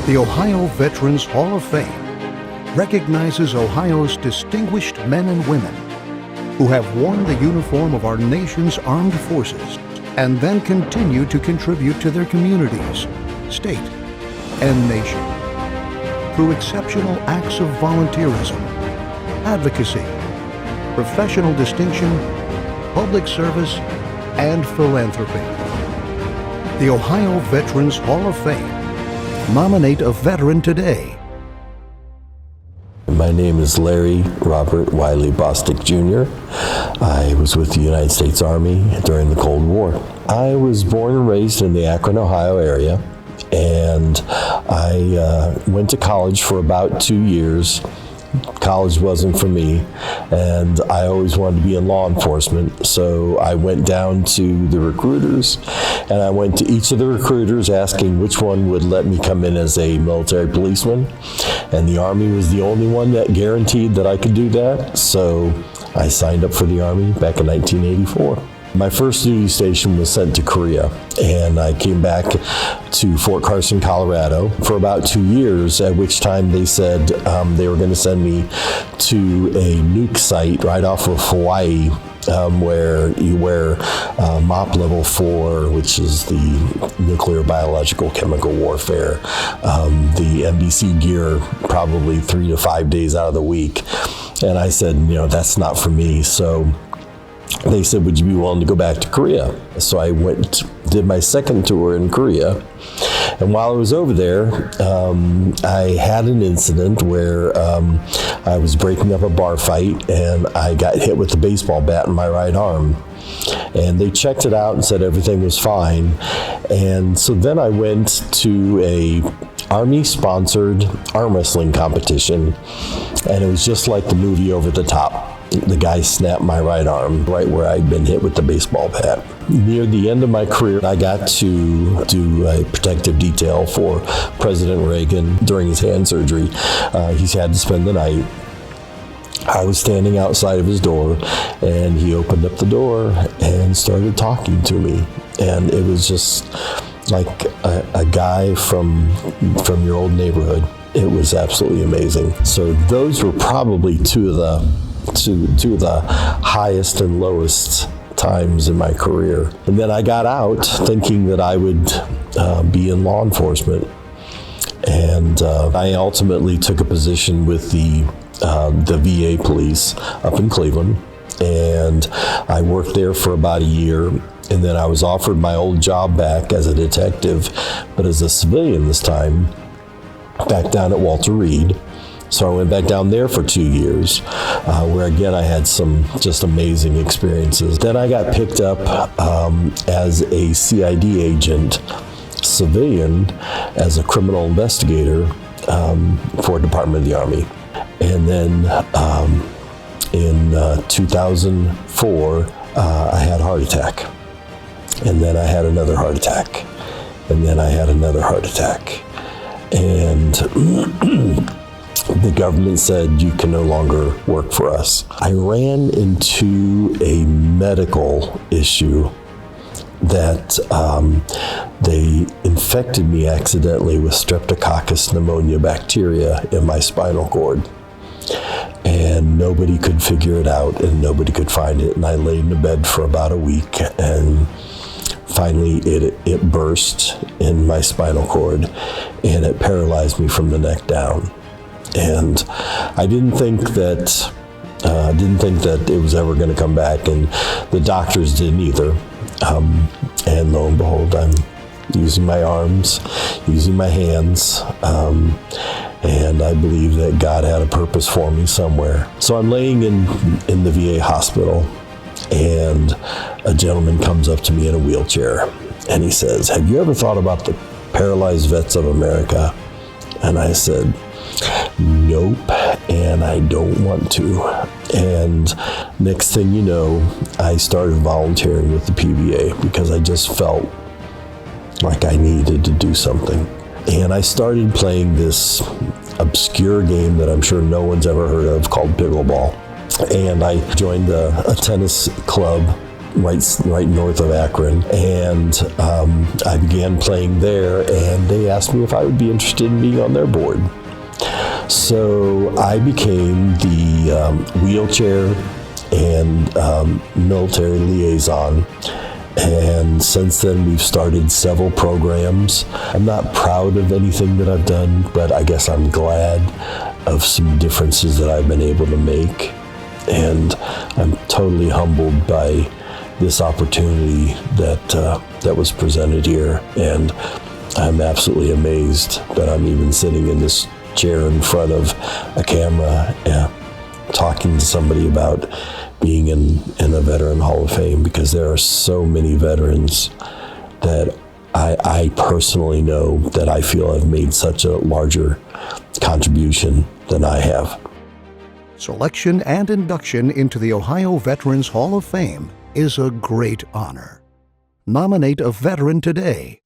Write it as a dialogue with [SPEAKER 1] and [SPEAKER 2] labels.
[SPEAKER 1] The Ohio Veterans Hall of Fame recognizes Ohio's distinguished men and women who have worn the uniform of our nation's armed forces and then continue to contribute to their communities, state, and nation through exceptional acts of volunteerism, advocacy, professional distinction, public service, and philanthropy. The Ohio Veterans Hall of Fame. Nominate a veteran today.
[SPEAKER 2] My name is Larry Robert Wiley Bostic Jr. I was with the United States Army during the Cold War. I was born and raised in the Akron, Ohio area, and I went to college for about 2 years. College wasn't for me, and I always wanted to be in law enforcement, so I went down to the recruiters, and I went to each of the recruiters asking which one would let me come in as a military policeman, and the Army was the only one that guaranteed that I could do that, so I signed up for the Army back in 1984. My first duty station was sent to Korea, and I came back to Fort Carson, Colorado for about 2 years, at which time they said they were going to send me to a nuke site right off of Hawaii, where you wear MOP Level 4, which is the nuclear, biological, chemical warfare, the MDC gear probably 3 to 5 days out of the week. And I said, that's not for me. So they said, would you be willing to go back to Korea? So I did my second tour in Korea. And while I was over there, I had an incident where I was breaking up a bar fight and I got hit with a baseball bat in my right arm. And they checked it out and said everything was fine. And so then I went to a Army-sponsored arm wrestling competition, and it was just like the movie Over the Top. The guy snapped my right arm right where I'd been hit with the baseball bat. Near the end of my career, I got to do a protective detail for President Reagan during his hand surgery. He's had to spend the night. I was standing outside of his door, and he opened up the door and started talking to me. And it was just like a guy from your old neighborhood. It was absolutely amazing. So those were probably two of the highest and lowest times in my career. And then I got out thinking that I would be in law enforcement. And I ultimately took a position with the VA police up in Cleveland. And I worked there for about a year. And then I was offered my old job back as a detective, but as a civilian this time, back down at Walter Reed. So I went back down there for 2 years, where again I had some just amazing experiences. Then I got picked up as a CID agent, civilian, as a criminal investigator for Department of the Army. And then in 2004, I had a heart attack. And then I had another heart attack. And then I had another heart attack. And the government said, you can no longer work for us. I ran into a medical issue that they infected me accidentally with Streptococcus pneumonia bacteria in my spinal cord. And nobody could figure it out and nobody could find it. And I laid in the bed for about a week, and finally it burst in my spinal cord and it paralyzed me from the neck down. And I didn't think that it was ever going to come back, and the doctors didn't either. And lo and behold, I'm using my arms, using my hands, and I believe that God had a purpose for me somewhere. So I'm laying in the VA hospital, and a gentleman comes up to me in a wheelchair, and he says, have you ever thought about the paralyzed vets of America? And I said, nope, and I don't want to. And next thing you know, I started volunteering with the PVA because I just felt like I needed to do something. And I started playing this obscure game that I'm sure no one's ever heard of called pickleball. And I joined a tennis club right north of Akron, and I began playing there, and they asked me if I would be interested in being on their board. So I became the wheelchair and military liaison. And since then, we've started several programs. I'm not proud of anything that I've done, but I guess I'm glad of some differences that I've been able to make. And I'm totally humbled by this opportunity that was presented here. And I'm absolutely amazed that I'm even sitting in this chair in front of a camera talking to somebody about being in the Veteran Hall of Fame, because there are so many veterans that I personally know that I feel have made such a larger contribution than I have.
[SPEAKER 1] Selection and induction into the Ohio Veterans Hall of Fame is a great honor. Nominate a veteran today